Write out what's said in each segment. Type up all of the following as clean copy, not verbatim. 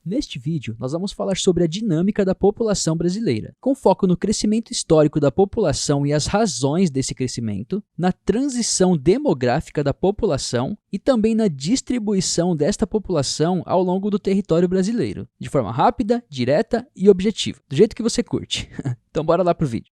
Neste vídeo, nós vamos falar sobre a dinâmica da população brasileira, com foco no crescimento histórico da população e as razões desse crescimento, na transição demográfica da população e também na distribuição desta população ao longo do território brasileiro, de forma rápida, direta e objetiva, do jeito que você curte. Então bora lá pro vídeo.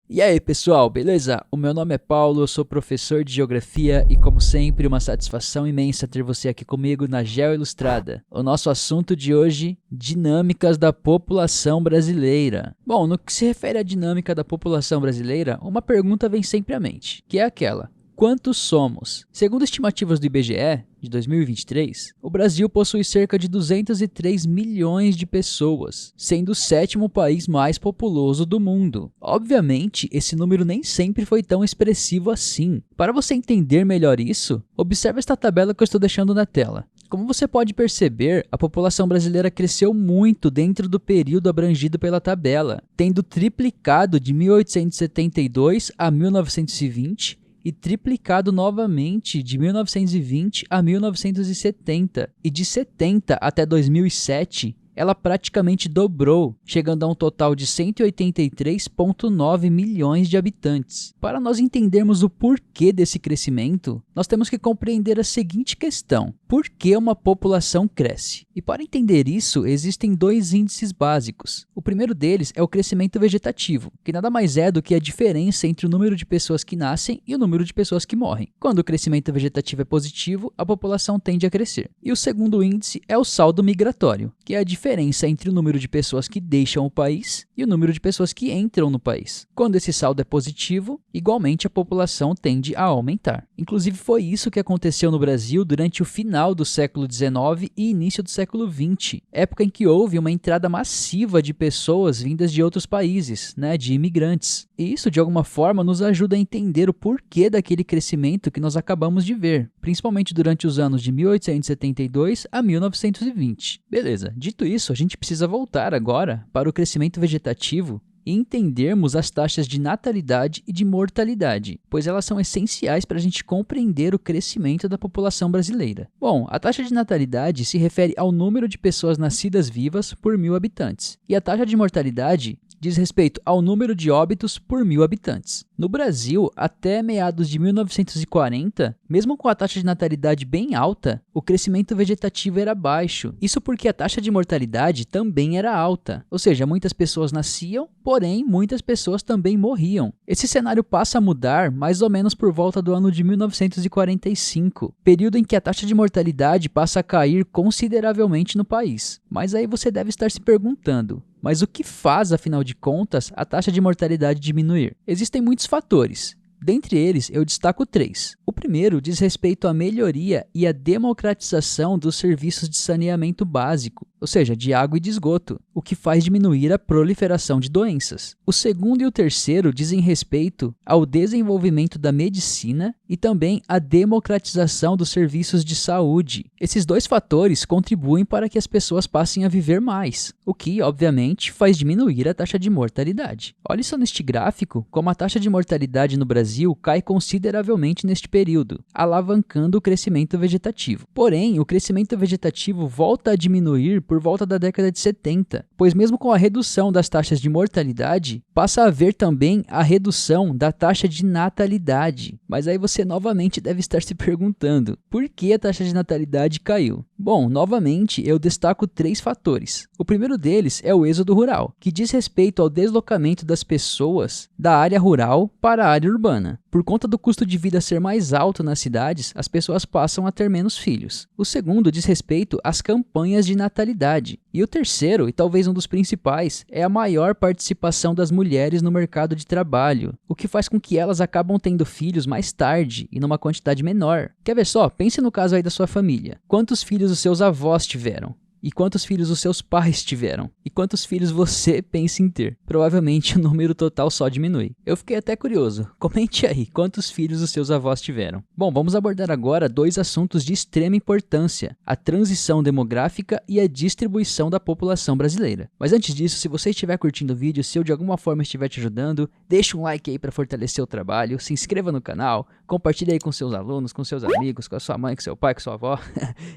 E aí pessoal, beleza? O meu nome é Paulo, eu sou professor de Geografia e como sempre uma satisfação imensa ter você aqui comigo na Geo Ilustrada. O nosso assunto de hoje, dinâmicas da população brasileira. Bom, no que se refere à dinâmica da população brasileira, uma pergunta vem sempre à mente, que é aquela: quantos somos? Segundo estimativas do IBGE, de 2023, o Brasil possui cerca de 203 milhões de pessoas, sendo o 7º país mais populoso do mundo. Obviamente, esse número nem sempre foi tão expressivo assim. Para você entender melhor isso, observe esta tabela que eu estou deixando na tela. Como você pode perceber, a população brasileira cresceu muito dentro do período abrangido pela tabela, tendo triplicado de 1872 a 1920, e triplicado novamente de 1920 a 1970, e de 70 até 2007, ela praticamente dobrou, chegando a um total de 183,9 milhões de habitantes. Para nós entendermos o porquê desse crescimento, nós temos que compreender a seguinte questão: por que uma população cresce? E para entender isso, existem dois índices básicos. O primeiro deles é o crescimento vegetativo, que nada mais é do que a diferença entre o número de pessoas que nascem e o número de pessoas que morrem. Quando o crescimento vegetativo é positivo, a população tende a crescer. E o segundo índice é o saldo migratório, que é a diferença entre o número de pessoas que deixam o país e o número de pessoas que entram no país. Quando esse saldo é positivo, igualmente a população tende a aumentar. Inclusive foi isso que aconteceu no Brasil durante o final do século XIX e início do século XX, época em que houve uma entrada massiva de pessoas vindas de outros países, de imigrantes. E isso de alguma forma nos ajuda a entender o porquê daquele crescimento que nós acabamos de ver, principalmente durante os anos de 1872 a 1920. Beleza, dito isso, a gente precisa voltar agora para o crescimento vegetativo e entendermos as taxas de natalidade e de mortalidade, pois elas são essenciais para a gente compreender o crescimento da população brasileira. Bom, a taxa de natalidade se refere ao número de pessoas nascidas vivas por 1.000 habitantes, e a taxa de mortalidade diz respeito ao número de óbitos por 1.000 habitantes. No Brasil, até meados de 1940, mesmo com a taxa de natalidade bem alta, o crescimento vegetativo era baixo. Isso porque a taxa de mortalidade também era alta, ou seja, muitas pessoas nasciam, porém muitas pessoas também morriam. Esse cenário passa a mudar mais ou menos por volta do ano de 1945, período em que a taxa de mortalidade passa a cair consideravelmente no país. Mas aí você deve estar se perguntando: mas o que faz, afinal de contas, a taxa de mortalidade diminuir? Existem muitos fatores. Dentre eles, eu destaco 3. O primeiro diz respeito à melhoria e à democratização dos serviços de saneamento básico, ou seja, de água e de esgoto, o que faz diminuir a proliferação de doenças. O segundo e o terceiro dizem respeito ao desenvolvimento da medicina e também à democratização dos serviços de saúde. Esses dois fatores contribuem para que as pessoas passem a viver mais, o que, obviamente, faz diminuir a taxa de mortalidade. Olha só neste gráfico como a taxa de mortalidade no Brasil cai consideravelmente neste período, alavancando o crescimento vegetativo. Porém, o crescimento vegetativo volta a diminuir por volta da década de 70, pois mesmo com a redução das taxas de mortalidade, passa a haver também a redução da taxa de natalidade. Mas aí você novamente deve estar se perguntando: por que a taxa de natalidade caiu? Bom, novamente eu destaco 3 fatores. O primeiro deles é o êxodo rural, que diz respeito ao deslocamento das pessoas da área rural para a área urbana. Por conta do custo de vida ser mais alto nas cidades, as pessoas passam a ter menos filhos. O segundo diz respeito às campanhas de natalidade. E o terceiro, e talvez um dos principais, é a maior participação das mulheres no mercado de trabalho, o que faz com que elas acabam tendo filhos mais tarde e numa quantidade menor. Quer ver só? Pense no caso aí da sua família. Quantos filhos os seus avós tiveram? E quantos filhos os seus pais tiveram? E quantos filhos você pensa em ter? Provavelmente o número total só diminui. Eu fiquei até curioso. Comente aí, quantos filhos os seus avós tiveram? Bom, vamos abordar agora 2 assuntos de extrema importância: a transição demográfica e a distribuição da população brasileira. Mas antes disso, se você estiver curtindo o vídeo, se eu de alguma forma estiver te ajudando, deixa um like aí para fortalecer o trabalho, se inscreva no canal, Compartilha aí com seus alunos, com seus amigos, com a sua mãe, com seu pai, com sua avó,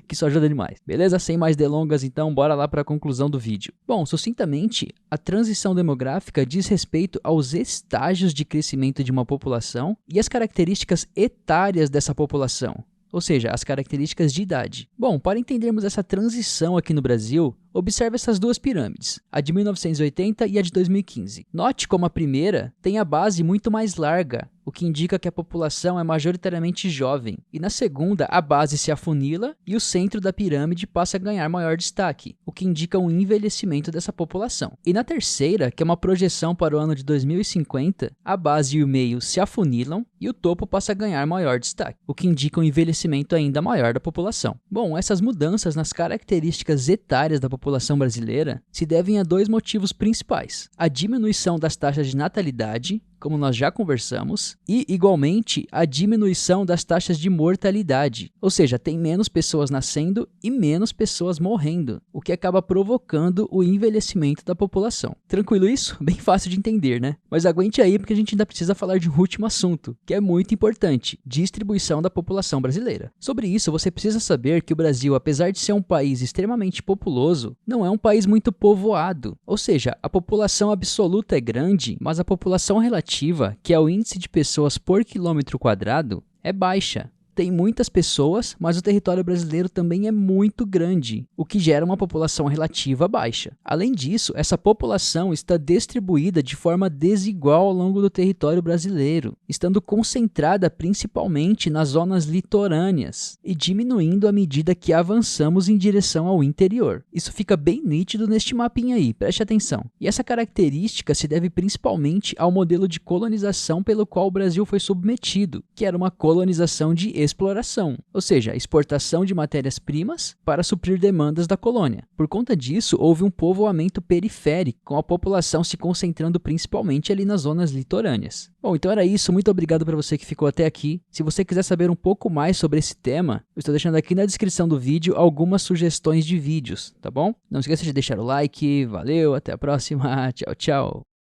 que isso ajuda demais, beleza? Sem mais delongas, então, bora lá para a conclusão do vídeo. Bom, sucintamente, a transição demográfica diz respeito aos estágios de crescimento de uma população e as características etárias dessa população, ou seja, as características de idade. Bom, para entendermos essa transição aqui no Brasil, observe essas duas pirâmides, a de 1980 e a de 2015. Note como a primeira tem a base muito mais larga, o que indica que a população é majoritariamente jovem. E na segunda, a base se afunila e o centro da pirâmide passa a ganhar maior destaque, o que indica um envelhecimento dessa população. E na terceira, que é uma projeção para o ano de 2050, a base e o meio se afunilam e o topo passa a ganhar maior destaque, o que indica um envelhecimento ainda maior da população. Bom, essas mudanças nas características etárias da população brasileira se devem a dois motivos principais: a diminuição das taxas de natalidade, como nós já conversamos, e, igualmente, a diminuição das taxas de mortalidade, ou seja, tem menos pessoas nascendo e menos pessoas morrendo, o que acaba provocando o envelhecimento da população. Tranquilo isso? Bem fácil de entender, né? Mas aguente aí porque a gente ainda precisa falar de um último assunto, que é muito importante: distribuição da população brasileira. Sobre isso, você precisa saber que o Brasil, apesar de ser um país extremamente populoso, não é um país muito povoado, ou seja, a população absoluta é grande, mas a população relativa, que é o índice de pessoas por quilômetro quadrado, é baixa. Tem muitas pessoas, mas o território brasileiro também é muito grande, o que gera uma população relativa baixa. Além disso, essa população está distribuída de forma desigual ao longo do território brasileiro, estando concentrada principalmente nas zonas litorâneas e diminuindo à medida que avançamos em direção ao interior. Isso fica bem nítido neste mapinha aí, preste atenção. E essa característica se deve principalmente ao modelo de colonização pelo qual o Brasil foi submetido, que era uma colonização de exploração, ou seja, exportação de matérias-primas para suprir demandas da colônia. Por conta disso, houve um povoamento periférico, com a população se concentrando principalmente ali nas zonas litorâneas. Bom, então era isso, muito obrigado para você que ficou até aqui. Se você quiser saber um pouco mais sobre esse tema, eu estou deixando aqui na descrição do vídeo algumas sugestões de vídeos, tá bom? Não esqueça de deixar o like, valeu, até a próxima, tchau, tchau!